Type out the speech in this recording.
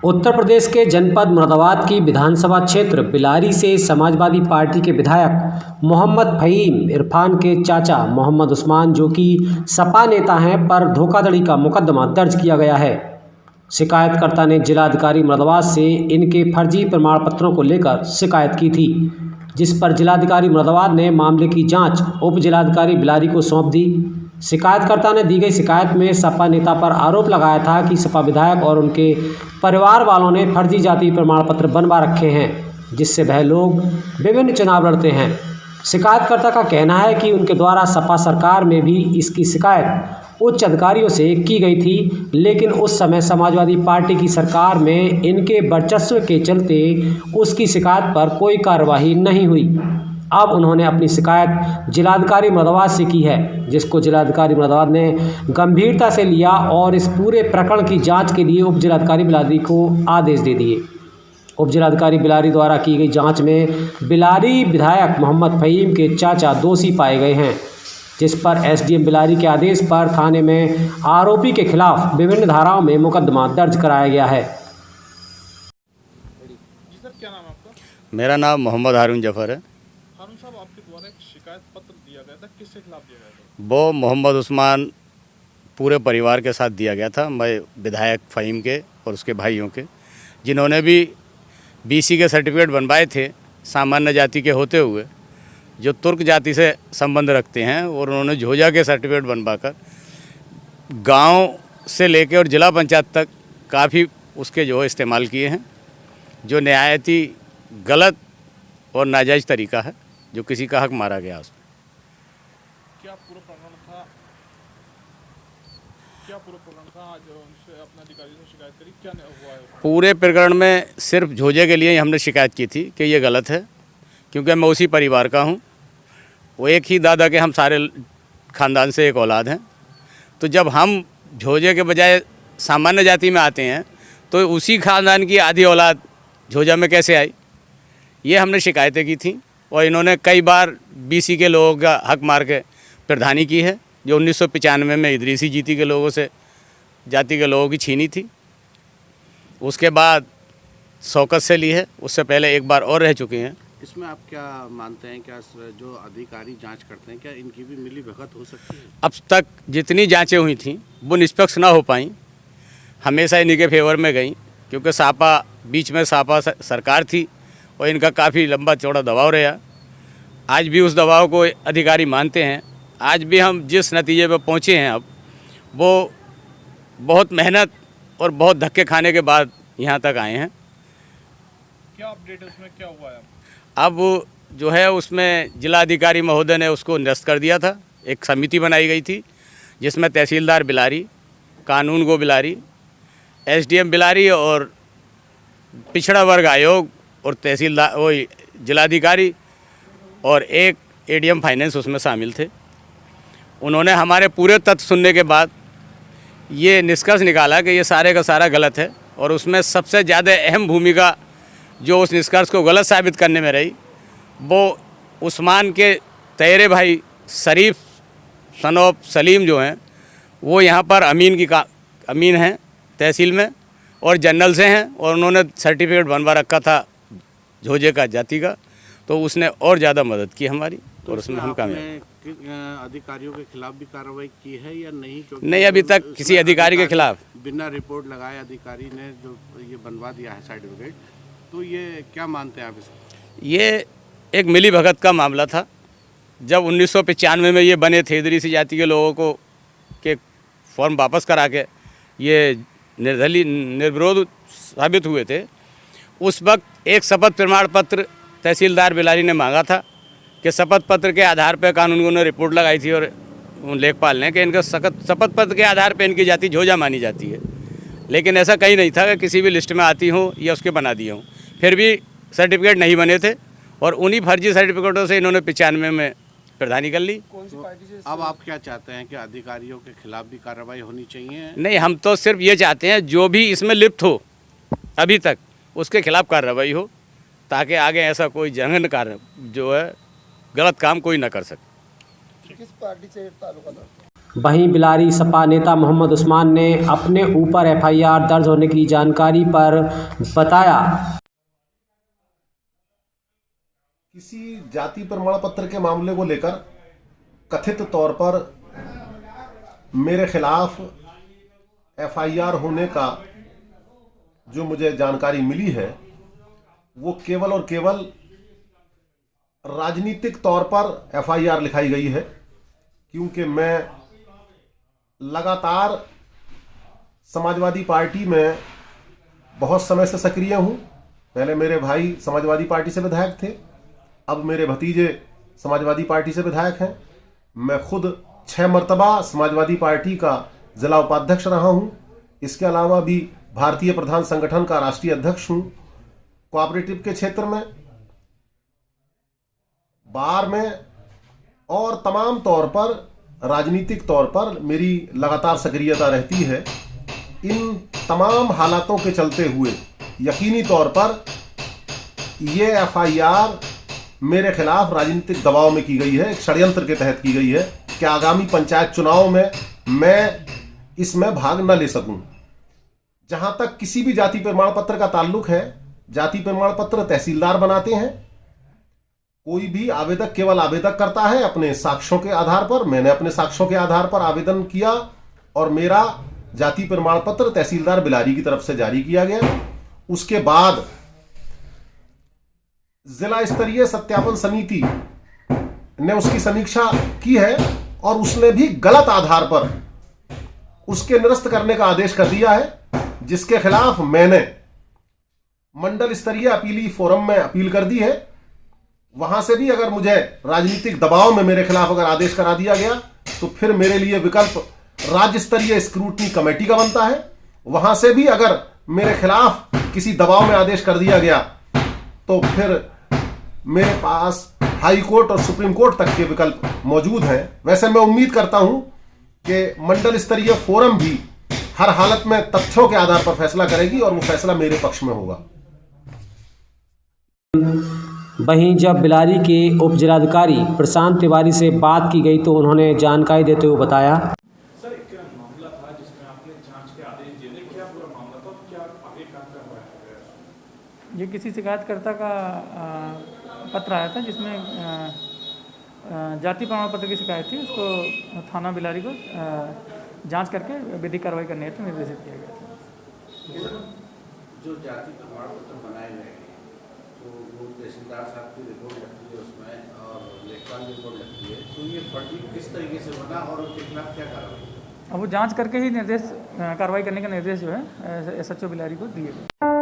उत्तर प्रदेश के जनपद मुरादाबाद की विधानसभा क्षेत्र बिलारी से समाजवादी पार्टी के विधायक मोहम्मद फ़हीम इरफान के चाचा मोहम्मद उस्मान, जो कि सपा नेता हैं, पर धोखाधड़ी का मुकदमा दर्ज किया गया है। शिकायतकर्ता ने जिलाधिकारी मुरादाबाद से इनके फर्जी प्रमाण पत्रों को लेकर शिकायत की थी, जिस पर जिलाधिकारी मुरादाबाद ने मामले की जांच उप जिलाधिकारी बिलारी को सौंप दी। शिकायतकर्ता ने दी गई शिकायत में सपा नेता पर आरोप लगाया था कि सपा विधायक और उनके परिवार वालों ने फर्जी जाति प्रमाण पत्र बनवा रखे हैं, जिससे वह लोग विभिन्न चुनाव लड़ते हैं। शिकायतकर्ता का कहना है कि उनके द्वारा सपा सरकार में भी इसकी शिकायत उच्च अधिकारियों से की गई थी, लेकिन उस समय समाजवादी पार्टी की सरकार में इनके वर्चस्व के चलते उसकी शिकायत पर कोई कार्रवाई नहीं हुई। अब उन्होंने अपनी शिकायत जिलाधिकारी मुरादाबाद से की है, जिसको जिलाधिकारी मुरादाबाद ने गंभीरता से लिया और इस पूरे प्रकरण की जांच के लिए उप जिलाधिकारी बिलारी को आदेश दे दिए। उप जिलाधिकारी बिलारी द्वारा की गई जांच में बिलारी विधायक मोहम्मद फ़हीम के चाचा दोषी पाए गए हैं, जिस पर एसडीएम बिलारी के आदेश पर थाने में आरोपी के खिलाफ विभिन्न धाराओं में मुकदमा दर्ज कराया गया है। जी सर, क्या नाम है आपका? मेरा नाम मोहम्मद हारून जफर है। हारून साहब, आपके द्वारा एक शिकायत पत्र दिया गया था, किसके खिलाफ दिया गया था? वो मोहम्मद उस्मान पूरे परिवार के साथ दिया गया था, मैं विधायक फ़हीम के और उसके भाइयों के, जिन्होंने भी बीसी के सर्टिफिकेट बनवाए थे सामान्य जाति के होते हुए, जो तुर्क जाति से संबंध रखते हैं, और उन्होंने झोजा के सर्टिफिकेट बनवाकर गांव से लेकर और जिला पंचायत तक काफ़ी उसके जो इस्तेमाल किए हैं, जो नहायती गलत और नाजायज़ तरीका है, जो किसी का हक मारा गया उसमें। क्या पूरा प्रकरण था? आज उनसे अपना अधिकारी से शिकायत करी, क्या हुआ है? पूरे प्रकरण में सिर्फ झोजे के लिए ही हमने शिकायत की थी कि ये गलत है, क्योंकि मैं उसी परिवार का हूँ। वो एक ही दादा के हम सारे ख़ानदान से एक औलाद हैं। तो जब हम झोजे के बजाय सामान्य जाति में आते हैं, तो उसी ख़ानदान की आधी औलाद झोजा में कैसे आई, ये हमने शिकायतें की थी। और इन्होंने कई बार बीसी के लोगों का हक मार के प्रधानी की है, जो 1995 में इदरीसी जीती के लोगों से जाति के लोगों की छीनी थी। उसके बाद शौकत से ली है, उससे पहले एक बार और रह चुके हैं। इसमें आप क्या मानते हैं, क्या जो अधिकारी जांच करते हैं, क्या इनकी भी मिली भगत हो सकती है? अब तक जितनी जांचें हुई थीं वो निष्पक्ष ना हो पाई, हमेशा इन्हीं के फेवर में गई, क्योंकि सापा बीच में सापा सरकार थी और इनका काफ़ी लंबा चौड़ा दबाव रहा। आज भी उस दबाव को अधिकारी मानते हैं। आज भी हम जिस नतीजे पर पहुँचे हैं, अब वो बहुत मेहनत और बहुत धक्के खाने के बाद यहाँ तक आए हैं। क्या अपडेट है उसमें, क्या हुआ है? अब जो है उसमें जिलाधिकारी महोदय ने उसको निरस्त कर दिया था। एक समिति बनाई गई थी, जिसमें तहसीलदार बिलारी, कानून गो बिलारी, एसडीएम बिलारी और पिछड़ा वर्ग आयोग और तहसीलदार वो जिलाधिकारी और एक एडीएम फाइनेंस उसमें शामिल थे। उन्होंने हमारे पूरे तथ्य सुनने के बाद ये निष्कर्ष निकाला कि ये सारे का सारा गलत है, और उसमें सबसे ज़्यादा अहम भूमिका जो उस निष्कर्ष को गलत साबित करने में रही, वो उस्मान के तैरे भाई शरीफ सनोब सलीम जो हैं, वो यहाँ पर अमीन हैं तहसील में और जनरल से हैं, और उन्होंने सर्टिफिकेट बनवा रखा था झोजे का जाति का, तो उसने और ज़्यादा मदद की हमारी, तो और उसमें हम कामयाब। अधिकारियों के खिलाफ भी कार्रवाई की है या नहीं? नहीं, अभी तक किसी अधिकारी के खिलाफ बिना रिपोर्ट लगाए अधिकारी ने जो ये बनवा दिया है सर्टिफिकेट, तो ये क्या मानते हैं आप इसको? ये एक मिली भगत का मामला था। जब 1995 में ये बने थे, इदरीसी जाति के लोगों को के फॉर्म वापस करा के ये निर्विरोध साबित हुए थे, उस वक्त एक शपथ प्रमाण पत्र तहसीलदार बिलारी ने मांगा था कि शपथ पत्र के आधार पर कानून ने रिपोर्ट लगाई थी, और लेखपाल ने कि इनका शपथ पत्र के आधार पर इनकी जाति झोजा मानी जाती है। लेकिन ऐसा कहीं नहीं था कि किसी भी लिस्ट में आती हो या उसके बना दिए हों। फिर भी सर्टिफिकेट नहीं बने थे, और उन्हीं फर्जी सर्टिफिकेटों से इन्होंने 95 में प्रधानी कर ली। तो अब आप क्या चाहते हैं कि अधिकारियों के खिलाफ भी कार्रवाई होनी चाहिए? नहीं, हम तो सिर्फ ये चाहते हैं जो भी इसमें लिप्त हो अभी तक, उसके खिलाफ कार्रवाई हो, ताकि आगे ऐसा कोई जघन्य कार्य जो है गलत काम कोई ना कर सके। किस पार्टी से ताल्लुक था? वहीं बिलारी सपा नेता मोहम्मद उस्मान ने अपने ऊपर एफआईआर दर्ज होने की जानकारी पर बताया। किसी जाति प्रमाण पत्र के मामले को लेकर कथित तौर पर मेरे खिलाफ एफआईआर होने का जो मुझे जानकारी मिली है वो केवल और केवल राजनीतिक तौर पर एफआईआर लिखाई गई है, क्योंकि मैं लगातार समाजवादी पार्टी में बहुत समय से सक्रिय हूं। पहले मेरे भाई समाजवादी पार्टी से विधायक थे, अब मेरे भतीजे समाजवादी पार्टी से विधायक हैं। मैं खुद 6 मर्तबा समाजवादी पार्टी का जिला उपाध्यक्ष रहा हूं। इसके अलावा भी भारतीय प्रधान संगठन का राष्ट्रीय अध्यक्ष हूं। कोऑपरेटिव के क्षेत्र में, बार में और तमाम तौर पर राजनीतिक तौर पर मेरी लगातार सक्रियता रहती है। इन तमाम हालातों के चलते हुए यकीनी तौर पर ये एफआईआर मेरे खिलाफ राजनीतिक दबाव में की गई है, एक षड्यंत्र के तहत की गई है कि आगामी पंचायत चुनाव में मैं इसमें भाग न ले सकूं। जहां तक किसी भी जाति प्रमाण पत्र का ताल्लुक है, जाति प्रमाण पत्र तहसीलदार बनाते हैं। कोई भी आवेदक केवल आवेदक करता है अपने साक्ष्यों के आधार पर। मैंने अपने साक्ष्यों के आधार पर आवेदन किया और मेरा जाति प्रमाण पत्र तहसीलदार बिलारी की तरफ से जारी किया गया। उसके बाद जिला स्तरीय सत्यापन समिति ने उसकी समीक्षा की है और उसने भी गलत आधार पर उसके निरस्त करने का आदेश कर दिया है, जिसके खिलाफ मैंने मंडल स्तरीय अपीली फोरम में अपील कर दी है। वहां से भी अगर मुझे राजनीतिक दबाव में मेरे खिलाफ अगर आदेश करा दिया गया तो फिर मेरे लिए विकल्प राज्य स्तरीय स्क्रूटनी कमेटी का बनता है। वहां से भी अगर मेरे खिलाफ किसी दबाव में आदेश कर दिया गया तो फिर मेरे पास हाई कोर्ट और सुप्रीम कोर्ट तक के विकल्प मौजूद हैं। वैसे मैं उम्मीद करता हूं कि मंडल स्तरीय फोरम भी हर हालत में तथ्यों के आधार पर फैसला करेगी और वो फैसला मेरे पक्ष में होगा। वहीं जब बिलारी के उप जिलाधिकारी प्रशांत तिवारी से बात की गई तो उन्होंने जानकारी देते हुए बताया। सर, एक मामला था जिसमें आपने जांच के आदेश दिए थे, क्या पूरा मामला था और क्या आगे काम करवाया गया? ये किसी शिकायतकर्ता का पत्र आया था जिसमें जाति प्रमाण पत्र की शिकायत थी। उसको थाना बिलारी को जांच करके विधिक कार्रवाई करने हेतु निर्देशित किया गया था। जो जाति प्रमाण पत्र बनाए गए तो वो तहसीलदार साहब की रिपोर्ट लगती है उसमें और लेखपाल की रिपोर्ट लगती है, तो ये फर्जी किस तरीके से बना और उनके खिलाफ क्या कार्रवाई? अब वो जांच करके ही कार्रवाई करने का निर्देश जो है SHO बिलारी को दिए गए।